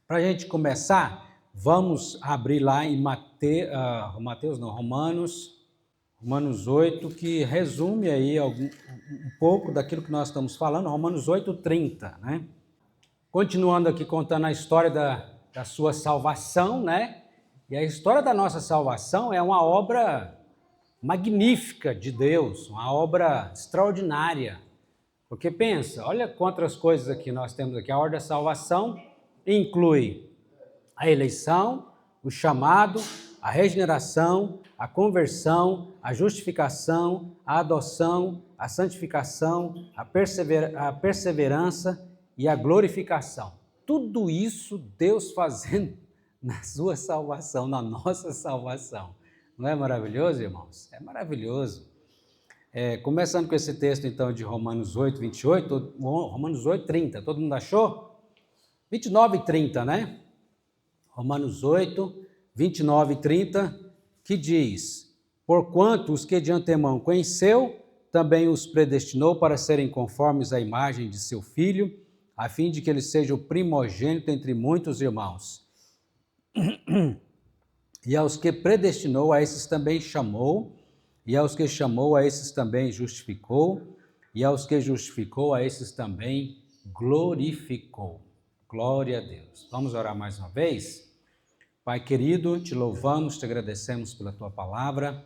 Para a gente começar, vamos abrir lá em Romanos 8, que resume aí um pouco daquilo que nós estamos falando, Romanos 8:30, né? Continuando aqui contando a história da sua salvação, né? E a história da nossa salvação é uma obra magnífica de Deus, uma obra extraordinária. Porque pensa, olha quantas coisas aqui nós temos aqui. A ordem da salvação inclui a eleição, o chamado, a regeneração, a conversão, a justificação, a adoção, a santificação, a perseverança e a glorificação. Tudo isso Deus fazendo na sua salvação, na nossa salvação. Não é maravilhoso, irmãos? É maravilhoso. Começando com esse texto, então, de Romanos 8:28, Romanos 8:30, todo mundo achou? 29 e 30, né? Romanos 8, 29 e 30, que diz: Porquanto os que de antemão conheceu, também os predestinou para serem conformes à imagem de seu Filho, a fim de que ele seja o primogênito entre muitos irmãos. E aos que predestinou, a esses também chamou, e aos que chamou, a esses também justificou, e aos que justificou, a esses também glorificou. Glória a Deus. Vamos orar mais uma vez? Pai querido, te louvamos, te agradecemos pela tua palavra.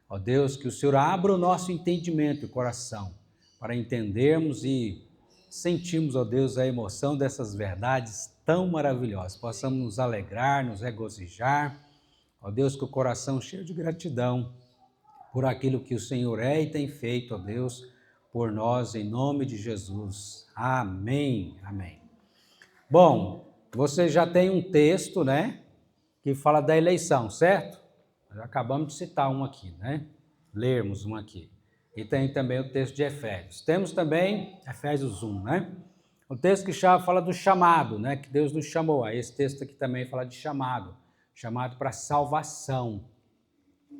Ó Deus, que o Senhor abra o nosso entendimento e coração para entendermos e sentirmos, ó Deus, a emoção dessas verdades tão maravilhosas. Possamos nos alegrar, nos regozijar. Ó Deus, que o coração cheio de gratidão por aquilo que o Senhor é e tem feito, ó Deus, por nós, em nome de Jesus. Amém, amém. Bom, você já tem um texto, né, que fala da eleição, certo? Nós acabamos de citar um aqui, né? Lermos um aqui. E tem também o texto de Efésios. Temos também Efésios 1, né? O texto que fala do chamado, né, que Deus nos chamou. Esse texto aqui também fala de chamado para salvação.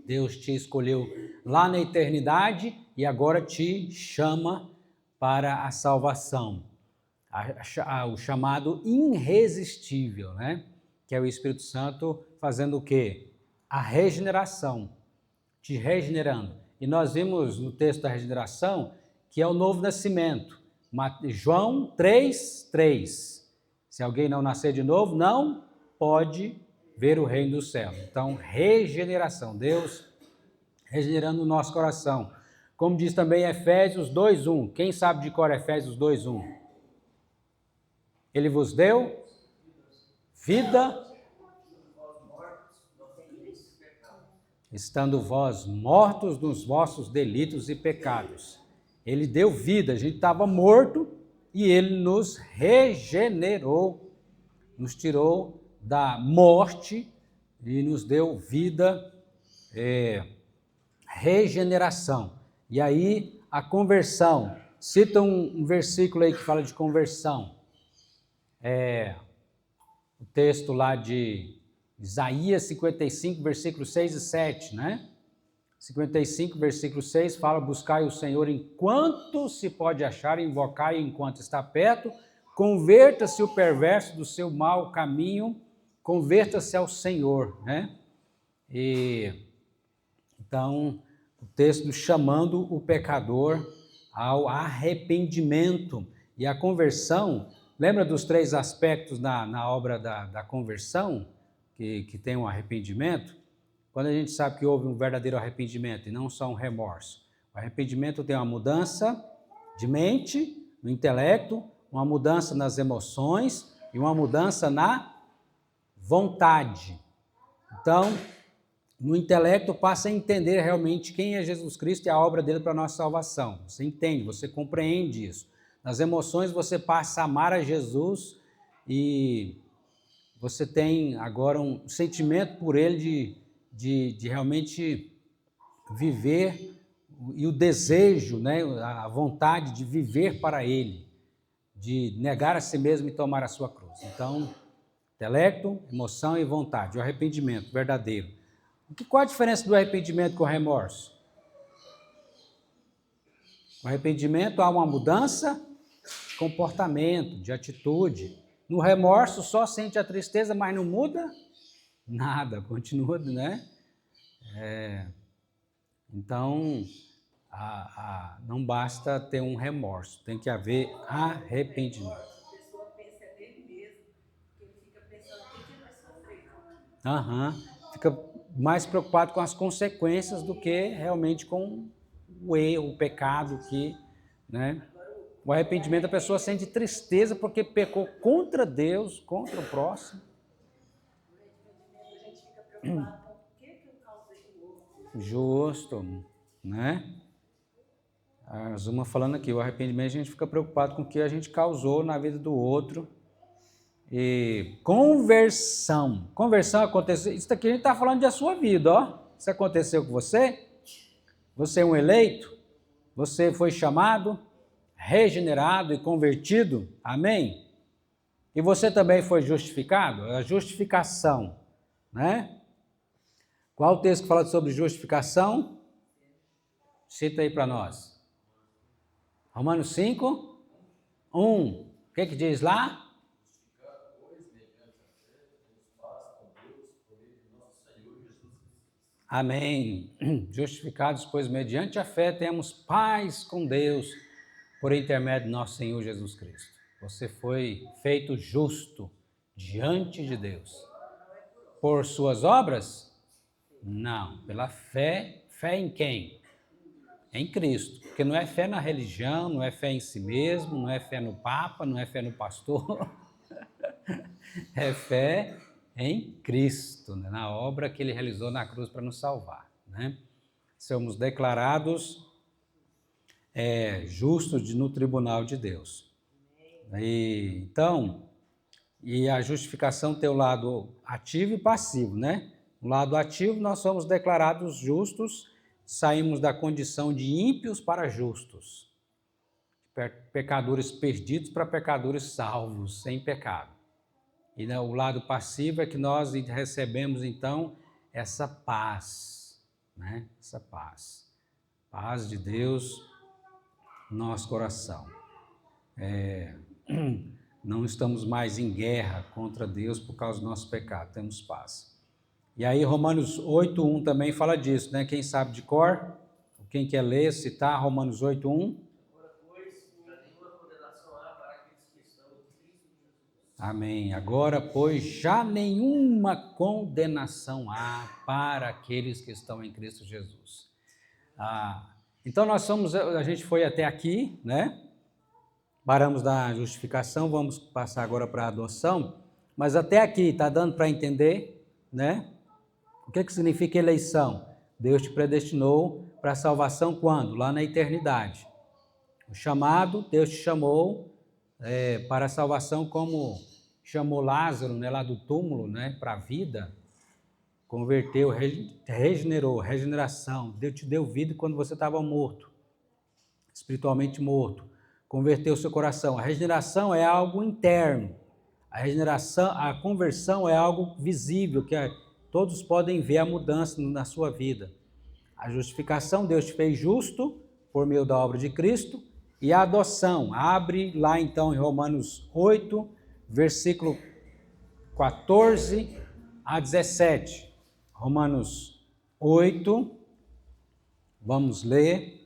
Deus te escolheu lá na eternidade e agora te chama para a salvação. O chamado irresistível, né? Que é o Espírito Santo fazendo o quê? A regeneração, te regenerando. E nós vimos no texto da regeneração que é o novo nascimento. João 3:3. Se alguém não nascer de novo, não pode ver o reino do céu. Então, regeneração, Deus regenerando o nosso coração. Como diz também Efésios 2:1. Quem sabe de cor Efésios 2:1? Ele vos deu vida, estando vós mortos nos vossos delitos e pecados. Ele deu vida, a gente estava morto e ele nos regenerou, nos tirou da morte e nos deu vida, regeneração. E aí a conversão, cita um versículo aí que fala de conversão, o texto lá de Isaías 55, versículos 6 e 7, né? 55, versículo 6, fala: buscai o Senhor enquanto se pode achar, invocai enquanto está perto, converta-se o perverso do seu mau caminho, converta-se ao Senhor, né? Então, o texto chamando o pecador ao arrependimento. E a conversão, lembra dos 3 aspectos na obra da conversão, que tem um arrependimento? Quando a gente sabe que houve um verdadeiro arrependimento e não só um remorso. O arrependimento tem uma mudança de mente, no intelecto, uma mudança nas emoções e uma mudança na vontade. Então, no intelecto passa a entender realmente quem é Jesus Cristo e a obra dele para a nossa salvação. Você entende, você compreende isso. Nas emoções você passa a amar a Jesus e você tem agora um sentimento por ele de realmente viver, e o desejo, né, a vontade de viver para ele, de negar a si mesmo e tomar a sua cruz. Então, intelecto, emoção e vontade, o arrependimento verdadeiro. Qual a diferença do arrependimento com o remorso? O arrependimento há uma mudança de comportamento, de atitude. No remorso só sente a tristeza, mas não muda nada, continua, né? Então, não basta ter um remorso, tem que haver arrependimento. A pessoa pensa nele mesmo, porque ele fica pensando o que ele vai sofrer. Fica mais preocupado com as consequências do que realmente com o erro, o pecado que, né? O arrependimento, a pessoa sente tristeza porque pecou contra Deus, contra o próximo. A gente fica preocupado com o que eu causei no outro. Justo, né? A Zuma falando aqui, o arrependimento, a gente fica preocupado com o que a gente causou na vida do outro. E conversão aconteceu, isso aqui a gente está falando da sua vida, ó. Isso aconteceu com você? Você é um eleito? Você foi chamado, regenerado e convertido? Amém? E você também foi justificado? A justificação, né? Qual o texto que fala sobre justificação? Cita aí para nós. Romanos 5, 1. O que diz lá? Amém. Justificados, pois, mediante a fé, temos paz com Deus, por intermédio do nosso Senhor Jesus Cristo. Você foi feito justo diante de Deus. Por suas obras? Não. Pela fé. Fé em quem? Em Cristo. Porque não é fé na religião, não é fé em si mesmo, não é fé no Papa, não é fé no pastor. É fé em Cristo, né? Na obra que ele realizou na cruz para nos salvar, né? Somos declarados justos no tribunal de Deus. Então, a justificação tem o lado ativo e passivo, né? No lado ativo, nós somos declarados justos, saímos da condição de ímpios para justos, pecadores perdidos para pecadores salvos, sem pecado. E o lado passivo é que nós recebemos, então, essa paz, né? Essa paz. Paz de Deus no nosso coração. Não estamos mais em guerra contra Deus por causa do nosso pecado, temos paz. E aí Romanos 8:1 também fala disso, né? Quem sabe de cor? Quem quer ler, citar Romanos 8:1? Amém. Agora, pois, já nenhuma condenação há para aqueles que estão em Cristo Jesus. Então, a gente foi até aqui, né? Paramos da justificação, vamos passar agora para a adoção, mas até aqui, está dando para entender, né? O que significa eleição? Deus te predestinou para a salvação quando? Lá na eternidade. O chamado, Deus te chamou para a salvação, como chamou Lázaro, né, lá do túmulo, né, para a vida, converteu, regenerou, regeneração. Deus te deu vida quando você estava morto, espiritualmente morto. Converteu o seu coração. A regeneração é algo interno. A conversão é algo visível, que todos podem ver a mudança na sua vida. A justificação, Deus te fez justo por meio da obra de Cristo. E a adoção, abre lá então em Romanos 8, versículo 14 a 17. Romanos 8, vamos ler.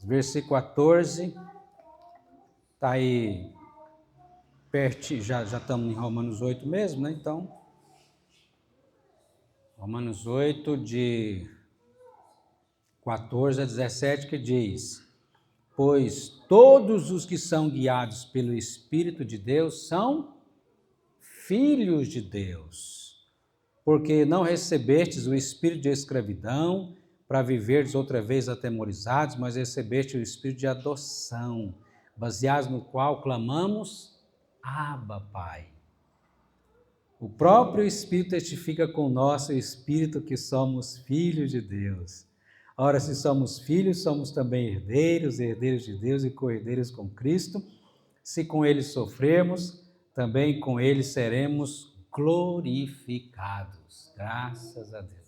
Versículo 14, está aí perto, já estamos em Romanos 8 mesmo, né? Então, Romanos 8, de 14 a 17, que diz: pois todos os que são guiados pelo Espírito de Deus são filhos de Deus, porque não recebestes o espírito de escravidão para viverdes outra vez atemorizados, mas recebeste o espírito de adoção, baseados no qual clamamos, Abba, Pai. O próprio Espírito testifica com o nosso espírito que somos filhos de Deus. Ora, se somos filhos, somos também herdeiros, herdeiros de Deus e co-herdeiros com Cristo. Se com Ele sofremos, também com Ele seremos glorificados. Graças a Deus.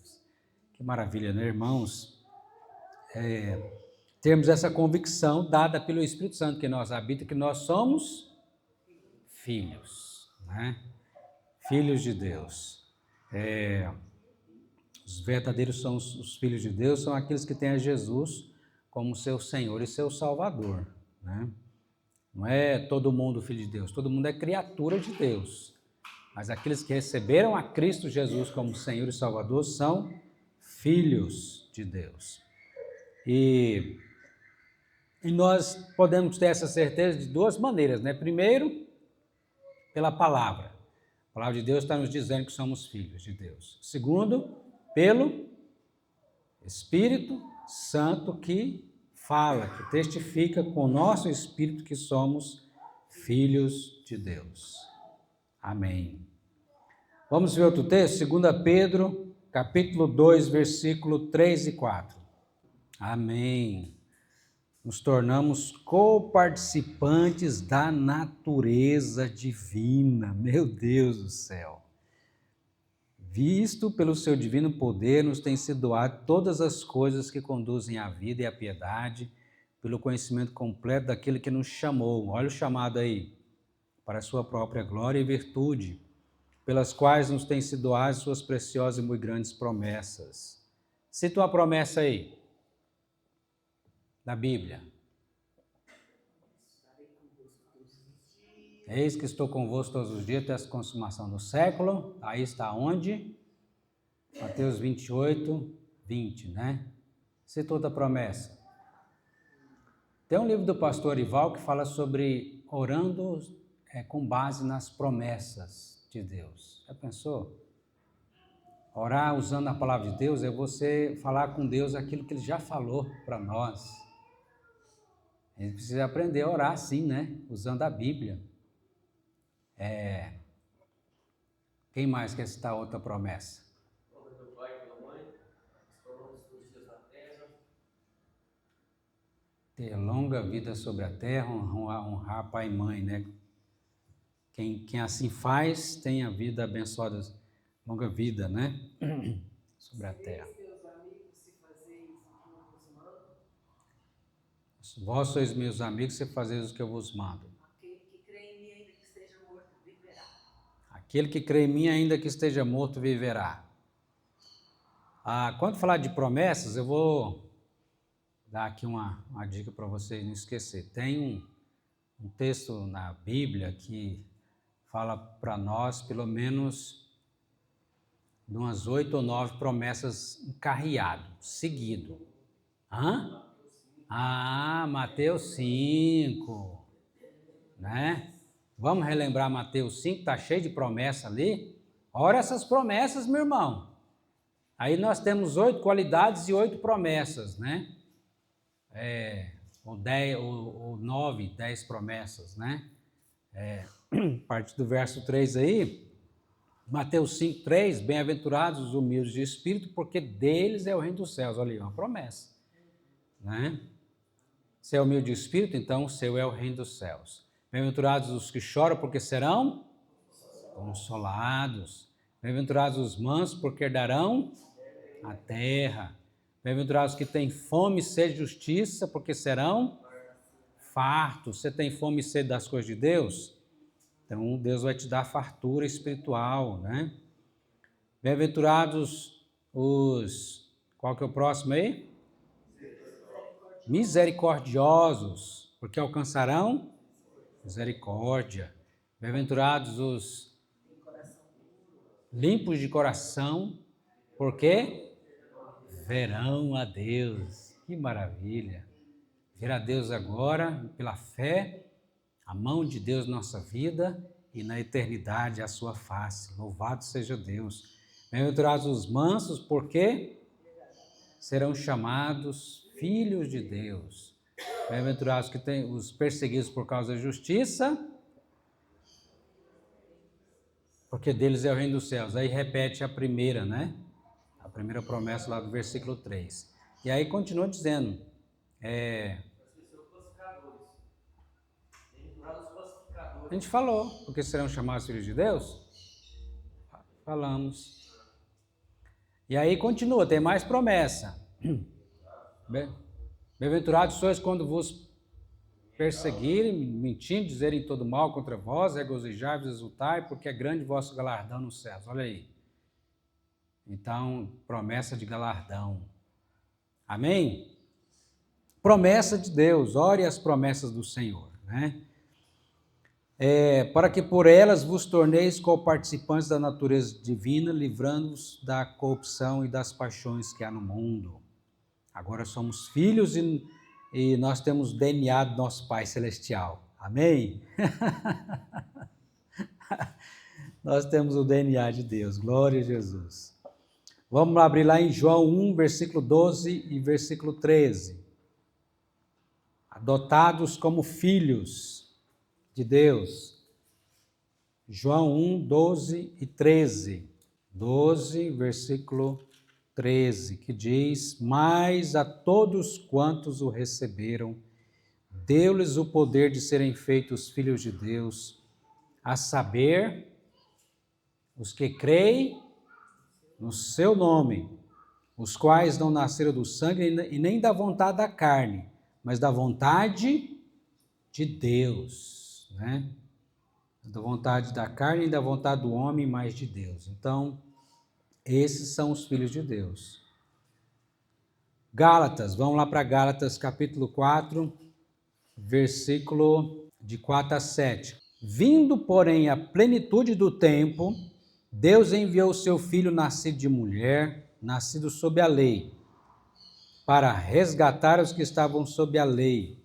Que maravilha, né, irmãos? Termos essa convicção dada pelo Espírito Santo que nós habita, que nós somos filhos, né? Filhos de Deus. Os verdadeiros são os filhos de Deus, são aqueles que têm a Jesus como seu Senhor e seu Salvador, né? Não é todo mundo filho de Deus, todo mundo é criatura de Deus. Mas aqueles que receberam a Cristo Jesus como Senhor e Salvador são filhos de Deus. E nós podemos ter essa certeza de duas maneiras, né? Primeiro, pela palavra. A palavra de Deus está nos dizendo que somos filhos de Deus. Segundo, pelo Espírito Santo que fala, que testifica com o nosso espírito que somos filhos de Deus. Amém. Vamos ver outro texto? 2 Pedro, capítulo 2, versículo 3 e 4. Amém. Nos tornamos coparticipantes da natureza divina. Meu Deus do céu. Visto pelo seu divino poder, nos tem sido doado todas as coisas que conduzem à vida e à piedade, pelo conhecimento completo daquele que nos chamou. Olha o chamado aí. Para a sua própria glória e virtude, pelas quais nos têm sido doadas suas preciosas e muito grandes promessas. Cita uma promessa aí, da Bíblia. Eis que estou convosco todos os dias até a consumação do século. Aí está onde? Mateus 28, 20, né? Cita outra promessa. Tem um livro do pastor Ival que fala sobre orando com base nas promessas de Deus. Já pensou? Orar usando a palavra de Deus é você falar com Deus aquilo que Ele já falou para nós. A gente precisa aprender a orar assim, né? Usando a Bíblia. Quem mais quer citar outra promessa? Ter longa vida sobre a terra, honrar pai e mãe, né? Quem assim faz tem a vida abençoada, longa vida, né? Sobre a terra. Vós sois meus amigos se fazeis o que eu vos mando. Aquele que crê em mim, ainda que esteja morto, viverá. Quando falar de promessas, eu vou dar aqui uma dica para vocês não esquecer. Tem um texto na Bíblia que fala para nós, pelo menos, de umas 8 ou 9 promessas encarreado, seguido. Mateus 5, né? Vamos relembrar Mateus 5, está cheio de promessa ali? Ora essas promessas, meu irmão. Aí nós temos 8 qualidades e 8 promessas, né? Ou 9, 10 promessas, né? A partir do verso 3 aí, Mateus 5, 3, bem-aventurados os humildes de espírito, porque deles é o reino dos céus. Olha aí, uma promessa, né? Se é humilde de espírito, então o seu é o reino dos céus. Bem-aventurados os que choram, porque serão consolados. Bem-aventurados os mansos, porque herdarão a terra. Bem-aventurados que têm fome e sede de justiça, porque serão fartos. Você tem fome e sede das coisas de Deus? Então Deus vai te dar fartura espiritual, né? Bem-aventurados os... Qual que é o próximo aí? Misericordiosos, porque alcançarão misericórdia. Bem-aventurados os limpos de coração, porque verão a Deus. Que maravilha! Ver a Deus agora, pela fé, a mão de Deus na nossa vida e na eternidade a sua face. Louvado seja Deus. Bem-aventurados os mansos, porque serão chamados filhos de Deus. Bem-aventurados que têm os perseguidos por causa da justiça, porque deles é o reino dos céus. Aí repete a primeira, né? A primeira promessa lá do versículo 3. E aí continua dizendo, a gente falou, porque serão chamados filhos de Deus? Falamos. E aí continua, tem mais promessa. Bem-aventurados sois quando vos perseguirem, mentindo, dizerem todo mal contra vós, regozijai-vos, exultai, porque é grande vosso galardão nos céus. Olha aí. Então, promessa de galardão. Amém? Promessa de Deus, ore as promessas do Senhor, né? Para que por elas vos torneis co-participantes da natureza divina, livrando-vos da corrupção e das paixões que há no mundo. Agora somos filhos e nós temos o DNA do nosso Pai Celestial. Amém? Nós temos o DNA de Deus. Glória a Jesus. Vamos abrir lá em João 1, versículo 12 e versículo 13. Adotados como filhos de Deus. João 1, 12 e 13. 12, versículo 13, que diz: mas a todos quantos o receberam, deu-lhes o poder de serem feitos filhos de Deus, a saber, os que creem no seu nome, os quais não nasceram do sangue e nem da vontade da carne, mas da vontade de Deus, né? Da vontade da carne e da vontade do homem, mas de Deus. Então, esses são os filhos de Deus. Gálatas, vamos lá para Gálatas capítulo 4, versículo de 4 a 7. Vindo, porém, a plenitude do tempo, Deus enviou o seu Filho nascido de mulher, nascido sob a lei, para resgatar os que estavam sob a lei,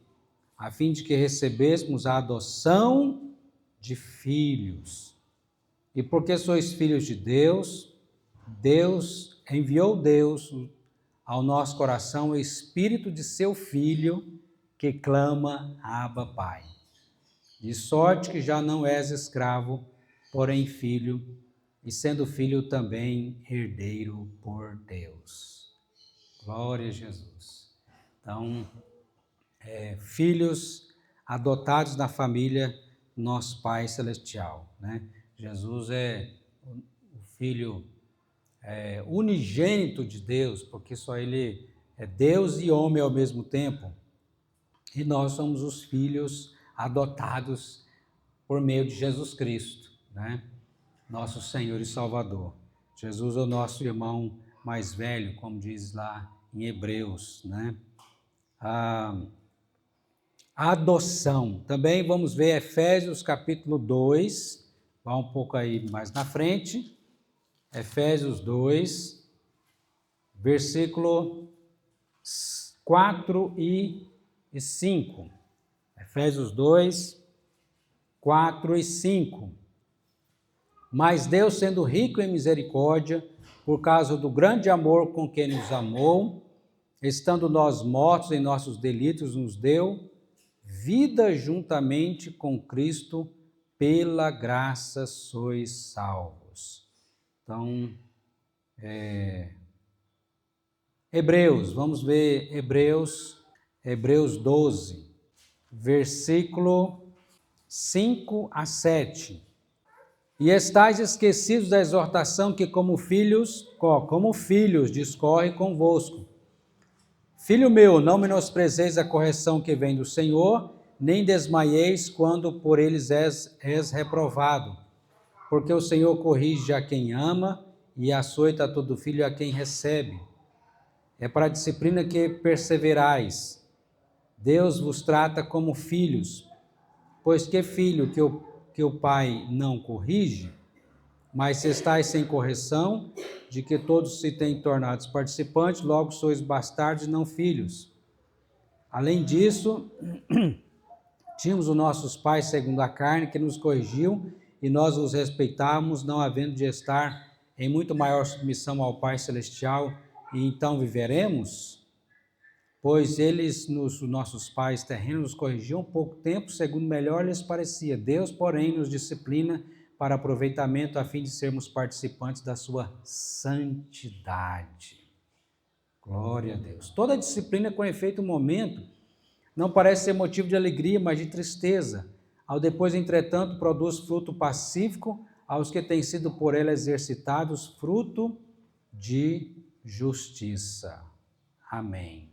a fim de que recebêssemos a adoção de filhos. E porque sois filhos de Deus, enviou Deus ao nosso coração o Espírito de seu Filho, que clama, Abba, Pai. De sorte que já não és escravo, porém filho, e sendo filho também herdeiro por Deus. Glória a Jesus. Então, filhos adotados na família nosso Pai Celestial, né? Jesus é o Filho unigênito de Deus, porque só Ele é Deus e homem ao mesmo tempo. E nós somos os filhos adotados por meio de Jesus Cristo, né? Nosso Senhor e Salvador. Jesus é o nosso irmão mais velho, como diz lá em Hebreus, né? A adoção. Também vamos ver Efésios capítulo 2, vai um pouco aí mais na frente. Efésios 2, versículo 4 e 5. Efésios 2, 4 e 5. Mas Deus, sendo rico em misericórdia, por causa do grande amor com que nos amou, estando nós mortos em nossos delitos, nos deu vida juntamente com Cristo, pela graça sois salvos. Então, Hebreus, vamos ver Hebreus 12, versículo 5 a 7. E estáis esquecidos da exortação que como filhos discorre convosco. Filho meu, não menosprezeis a correção que vem do Senhor, nem desmaieis quando por eles és reprovado. Porque o Senhor corrige a quem ama e açoita a todo filho a quem recebe. É para a disciplina que perseverais. Deus vos trata como filhos, pois que filho que o pai não corrige? Mas se estáis sem correção, de que todos se têm tornado participantes, logo sois bastardos e não filhos. Além disso, tínhamos os nossos pais segundo a carne, que nos corrigiam, e nós os respeitávamos, não havendo de estar em muito maior submissão ao Pai Celestial, e então viveremos? Pois eles, os nossos pais terrenos, nos corrigiam pouco tempo, segundo melhor lhes parecia. Deus, porém, nos disciplina para aproveitamento, a fim de sermos participantes da sua santidade. Glória a Deus. Toda disciplina com efeito momento não parece ser motivo de alegria, mas de tristeza. Ao depois, entretanto, produz fruto pacífico aos que têm sido por ela exercitados, fruto de justiça. Amém.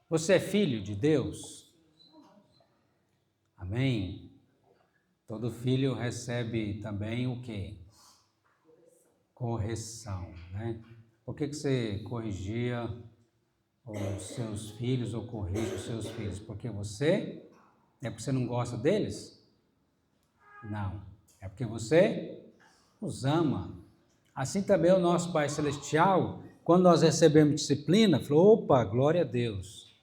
Você é filho de Deus? Amém? Todo filho recebe também o quê? Correção, né? Por que você corrigia os seus filhos ou corrige os seus filhos? Porque você? É porque você não gosta deles? Não. É porque você os ama. Assim também o nosso Pai Celestial, quando nós recebemos disciplina, falou, opa, glória a Deus.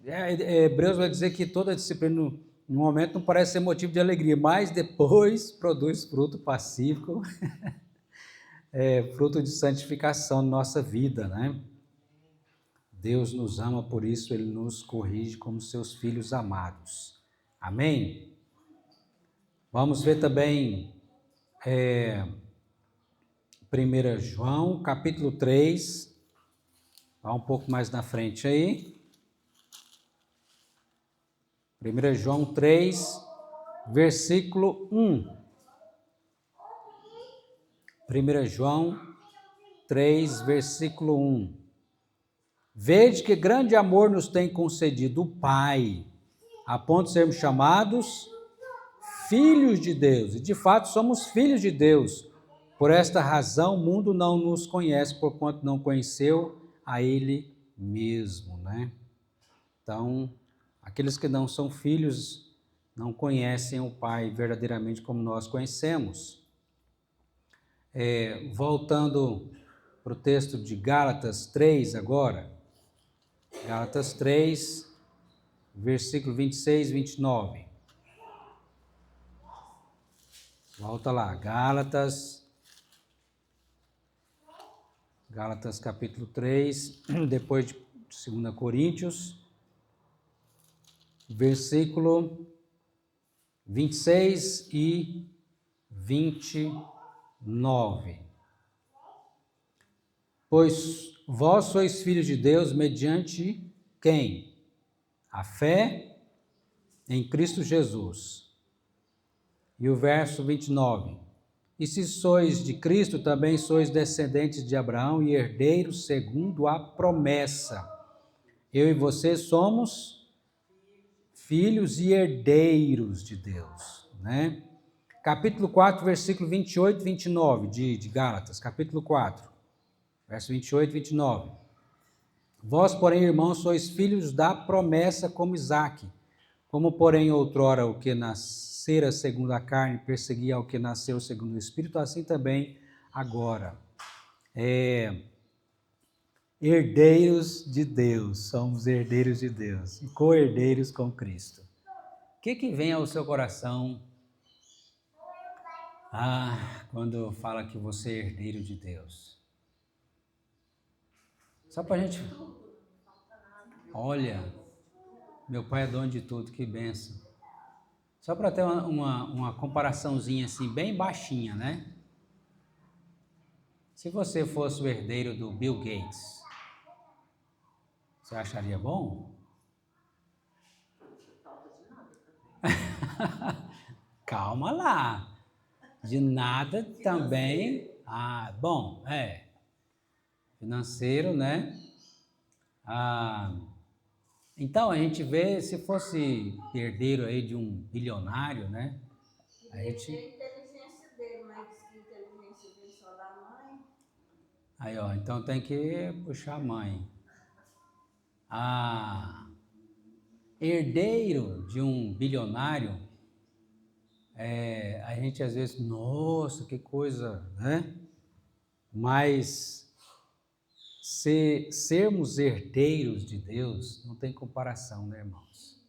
Hebreus vai dizer que toda disciplina no momento não parece ser motivo de alegria, mas depois produz fruto pacífico, fruto de santificação na nossa vida, né? Deus nos ama, por isso Ele nos corrige como seus filhos amados. Amém? Vamos ver também 1 João, capítulo 3, vai um pouco mais na frente aí. 1 João 3, versículo 1. 1 João 3, versículo 1. Vede que grande amor nos tem concedido o Pai, a ponto de sermos chamados filhos de Deus. E de fato somos filhos de Deus. Por esta razão o mundo não nos conhece, porquanto não conheceu a Ele mesmo, né? Então, aqueles que não são filhos não conhecem o Pai verdadeiramente como nós conhecemos. Voltando para o texto de Gálatas 3 agora. Gálatas 3, versículo 26 e 29. Volta lá, Gálatas capítulo 3, depois de 2 Coríntios, versículo 26 e 29. Pois vós sois filhos de Deus mediante quem? A fé em Cristo Jesus. E o verso 29. E se sois de Cristo, também sois descendentes de Abraão e herdeiros segundo a promessa. Eu e você somos filhos e herdeiros de Deus, né? Capítulo 4, versículo 28 e 29 de Gálatas, capítulo 4, verso 28 e 29. Vós, porém, irmãos, sois filhos da promessa como Isaque. Como, porém, outrora o que nascera segundo a carne perseguia ao que nasceu segundo o Espírito, assim também agora. Herdeiros de Deus, somos herdeiros de Deus e co-herdeiros com Cristo. O que vem ao seu coração quando fala que você é herdeiro de Deus? Só para a gente... Olha, meu pai é dono de tudo, que bênção. Só para ter uma comparaçãozinha assim, bem baixinha, né? Se você fosse o herdeiro do Bill Gates, você acharia bom? Calma lá. De nada também. Bom, financeiro, né? Então, a gente vê, se fosse herdeiro aí de um bilionário, né? A gente... A inteligência dele, mas diz que a inteligência vem só da mãe. Aí, ó, então tem que puxar a mãe. Herdeiro de um bilionário, a gente às vezes, nossa, que coisa, né? Mas sermos herdeiros de Deus não tem comparação, né, irmãos?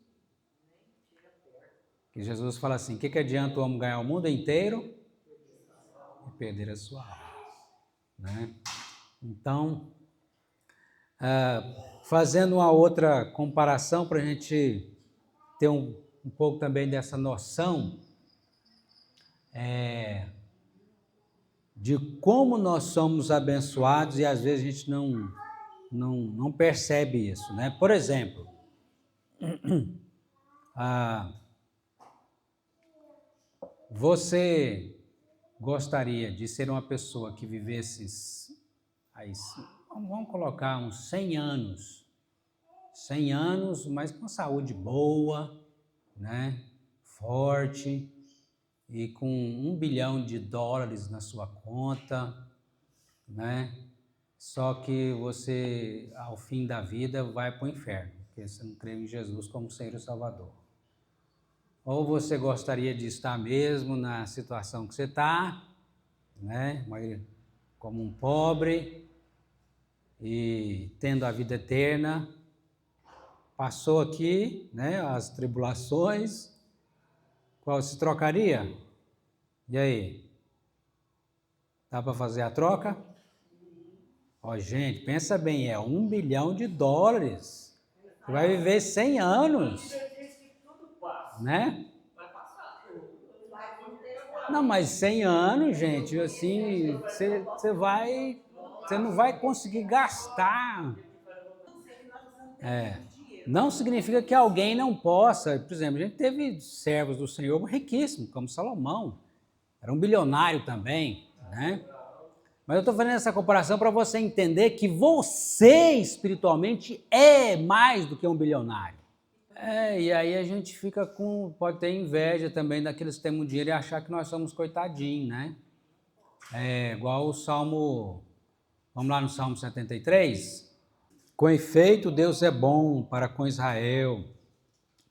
Que Jesus fala assim, o que adianta o homem ganhar o mundo inteiro e perder a sua alma, né? Então, fazendo uma outra comparação para a gente ter um pouco também dessa noção de como nós somos abençoados e às vezes a gente não percebe isso, né? Por exemplo, você gostaria de ser uma pessoa que vivesse, vamos colocar uns 100 anos, mas com saúde boa, né? forte e com $1 bilhão na sua conta, né? Só que você, ao fim da vida, vai para o inferno, porque você não crê em Jesus como Senhor e Salvador. Ou você gostaria de estar mesmo na situação que você está, né? Como um pobre e tendo a vida eterna, passou aqui, né? As tribulações, qual se trocaria? E aí? Dá para fazer a troca? Ó, gente, pensa bem, é $1 bilhão. Você vai viver 100 anos, né? Não, mas 100 anos, gente, assim, você não vai conseguir gastar. Não significa que alguém não possa. Por exemplo, a gente teve servos do Senhor riquíssimos, como Salomão. Era um bilionário também, né? Mas eu estou fazendo essa comparação para você entender que você espiritualmente é mais do que um bilionário. E aí a gente pode ter inveja também daqueles que têm muito dinheiro e achar que nós somos coitadinhos, né? Igual o Salmo, vamos lá no Salmo 73? Com efeito, Deus é bom para com Israel,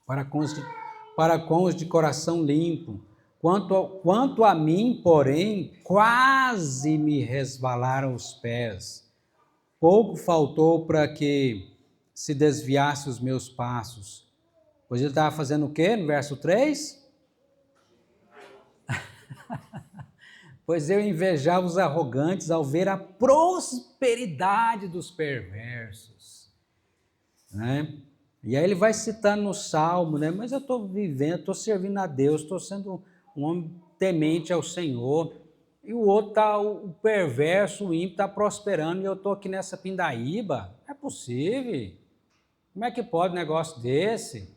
para com os de coração limpo. Quanto a mim, porém, quase me resvalaram os pés. Pouco faltou para que se desviasse os meus passos. Pois ele estava fazendo o quê? No verso 3? Pois eu invejava os arrogantes ao ver a prosperidade dos perversos. Né? E aí ele vai citando no Salmo, né? Mas eu estou vivendo, estou servindo a Deus, estou sendo um homem temente ao Senhor. E o outro, o perverso, o ímpio, está prosperando e eu estou aqui nessa pindaíba. É possível? Como é que pode um negócio desse?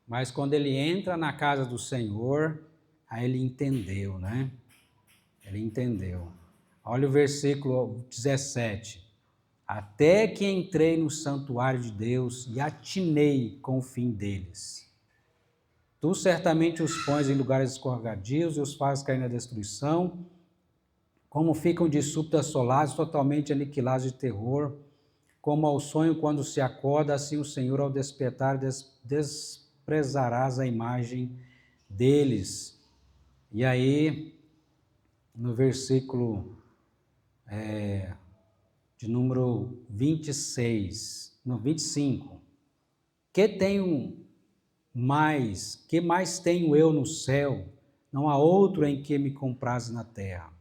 Mas quando ele entra na casa do Senhor, aí ele entendeu, né? Ele entendeu. Olha o versículo 17. Até que entrei no santuário de Deus e atinei com o fim deles. Tu certamente os pões em lugares escorregadios e os fazes cair na destruição, como ficam de súbito assolados, totalmente aniquilados de terror, como ao sonho quando se acorda, assim o Senhor ao despertar desprezarás a imagem deles. E aí, no versículo de número 25. Que mais tenho eu no céu? Não há outro em que me compraz na terra.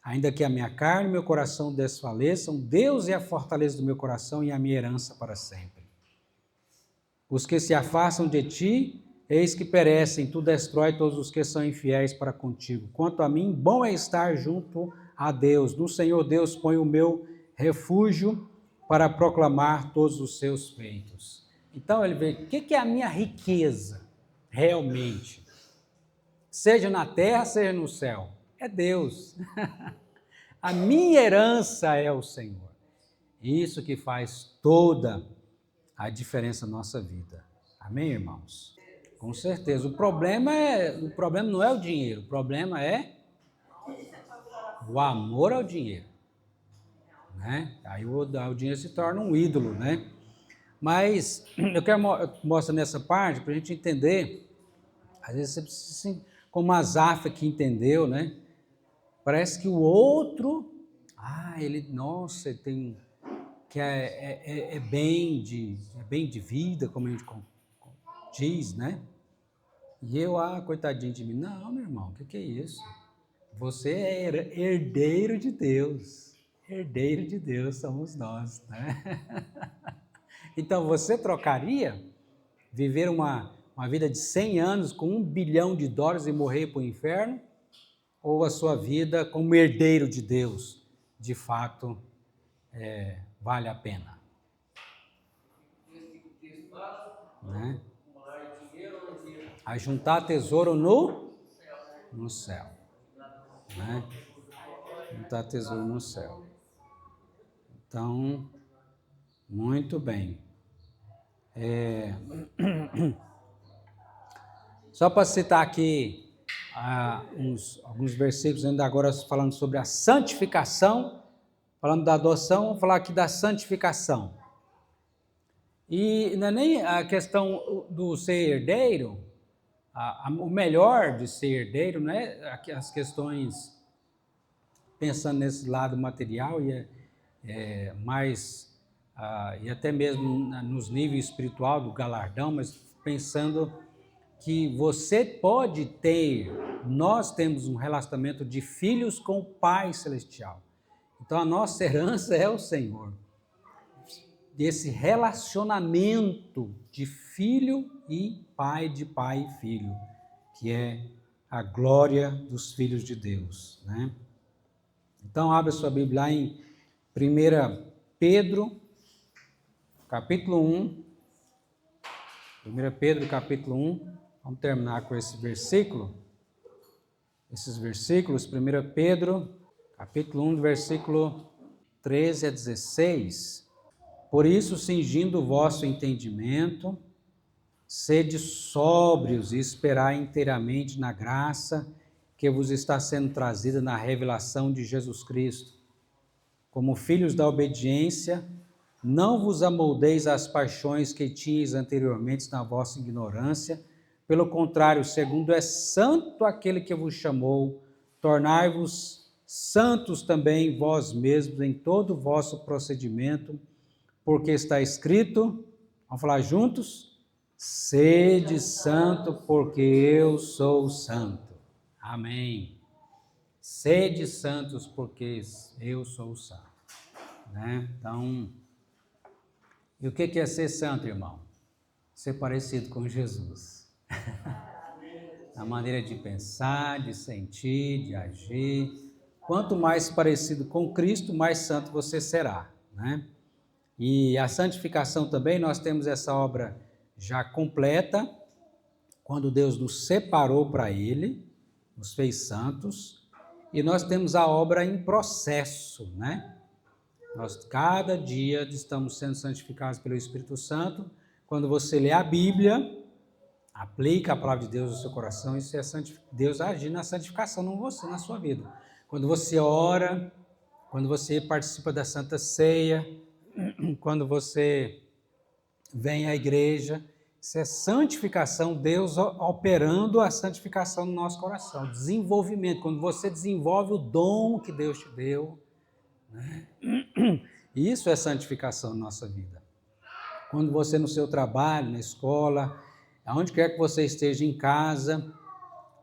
Ainda que a minha carne e meu coração desfaleçam, Deus é a fortaleza do meu coração e a minha herança para sempre. Os que se afastam de ti, eis que perecem, tu destrói todos os que são infiéis para contigo. Quanto a mim, bom é estar junto a Deus. No Senhor Deus põe o meu refúgio para proclamar todos os seus feitos. Então ele vê, o que é a minha riqueza realmente? Seja na terra, seja no céu. É Deus. A minha herança é o Senhor. Isso que faz toda a diferença na nossa vida. Amém, irmãos? Com certeza. O problema não é o dinheiro, o problema é o amor ao dinheiro. Né? Aí o dinheiro se torna um ídolo, né? Mas eu quero mostrar nessa parte para a gente entender. Às vezes você precisa, como Asaf que entendeu, né? Parece que o outro, ele tem que é bem de vida, como a gente diz, né? E eu, coitadinho de mim. Não, meu irmão, o que é isso? Você é herdeiro de Deus. Herdeiro de Deus somos nós, né? Então, você trocaria viver uma vida de 100 anos com $1 bilhão e morrer para o inferno? Ou a sua vida como herdeiro de Deus, de fato, vale a pena? Né? A juntar tesouro no céu. Né? Juntar tesouro no céu. Então, muito bem. Só para citar aqui alguns versículos, ainda agora falando sobre a santificação, falando da adoção, vamos falar aqui da santificação. E não é nem a questão do ser herdeiro, o melhor de ser herdeiro, não é as questões pensando nesse lado material e até mesmo nos níveis espiritual do galardão, mas pensando que você pode ter, nós temos um relacionamento de filhos com o Pai Celestial. Então a nossa herança é o Senhor. Desse relacionamento de filho e pai, de pai e filho, que é a glória dos filhos de Deus, né? Então, abra sua Bíblia lá em 1 Pedro, capítulo 1. 1 Pedro, capítulo 1. Vamos terminar com esse versículo. Esses versículos, 1 Pedro, capítulo 1, versículo 13 a 16. Por isso, cingindo o vosso entendimento, sede sóbrios e esperai inteiramente na graça que vos está sendo trazida na revelação de Jesus Cristo. Como filhos da obediência, não vos amoldeis às paixões que tinhais anteriormente na vossa ignorância. Pelo contrário, segundo é santo aquele que vos chamou, tornai-vos santos também vós mesmos em todo o vosso procedimento, porque está escrito, vamos falar juntos? Sede santo, porque eu sou santo. Amém. Sede santos, porque eu sou santo. Né? Então, e o que é ser santo, irmão? Ser parecido com Jesus. Na maneira de pensar, de sentir, de agir. Quanto mais parecido com Cristo, mais santo você será, né? E a santificação também, nós temos essa obra já completa, quando Deus nos separou para Ele, nos fez santos, e nós temos a obra em processo, né? Nós cada dia estamos sendo santificados pelo Espírito Santo. Quando você lê a Bíblia, aplica a palavra de Deus no seu coração, isso é Deus agir na santificação em você, na sua vida. Quando você ora, quando você participa da Santa Ceia, quando você vem à igreja, isso é santificação, Deus operando a santificação no nosso coração, desenvolvimento, quando você desenvolve o dom que Deus te deu, né? Isso é santificação na nossa vida. Quando você no seu trabalho, na escola, aonde quer que você esteja, em casa,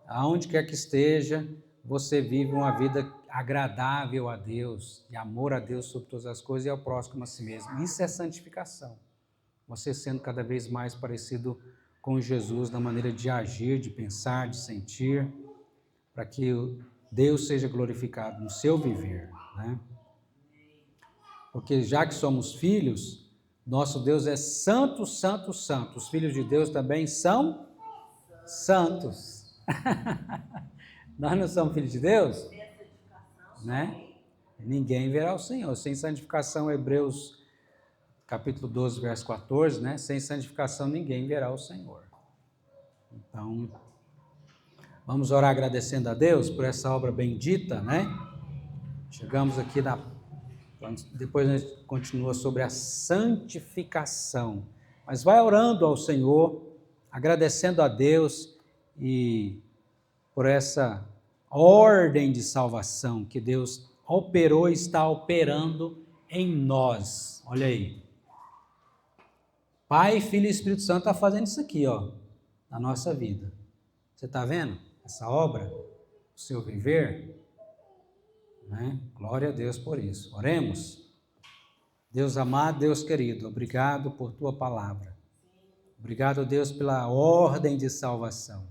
aonde quer que esteja, você vive uma vida agradável a Deus, de amor a Deus sobre todas as coisas e ao próximo a si mesmo. Isso é santificação. Você sendo cada vez mais parecido com Jesus na maneira de agir, de pensar, de sentir, para que Deus seja glorificado no seu viver, né? Porque já que somos filhos, nosso Deus é santo, santo, santo. Os filhos de Deus também são santos. Nós não somos filhos de Deus? Né? Ninguém verá o Senhor. Sem santificação, Hebreus capítulo 12, verso 14, né? Sem santificação ninguém verá o Senhor. Então, vamos orar agradecendo a Deus por essa obra bendita, né? Chegamos aqui depois a gente continua sobre a santificação. Mas vai orando ao Senhor, agradecendo a Deus e por essa ordem de salvação que Deus operou e está operando em nós. Olha aí. Pai, Filho e Espírito Santo está fazendo isso aqui, ó, na nossa vida. Você está vendo essa obra? O seu viver? Né? Glória a Deus por isso. Oremos. Deus amado, Deus querido, obrigado por tua palavra. Obrigado, Deus, pela ordem de salvação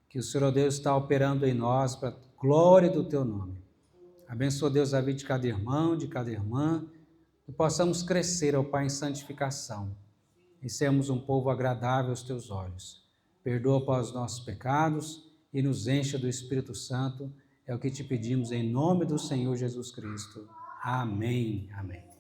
que o Senhor, Deus, está operando em nós para a glória do teu nome. Abençoa, Deus, a vida de cada irmão, de cada irmã, que possamos crescer, ó Pai, em santificação e sermos um povo agradável aos teus olhos. Perdoa para os nossos pecados e nos encha do Espírito Santo. É o que te pedimos em nome do Senhor Jesus Cristo. Amém. Amém.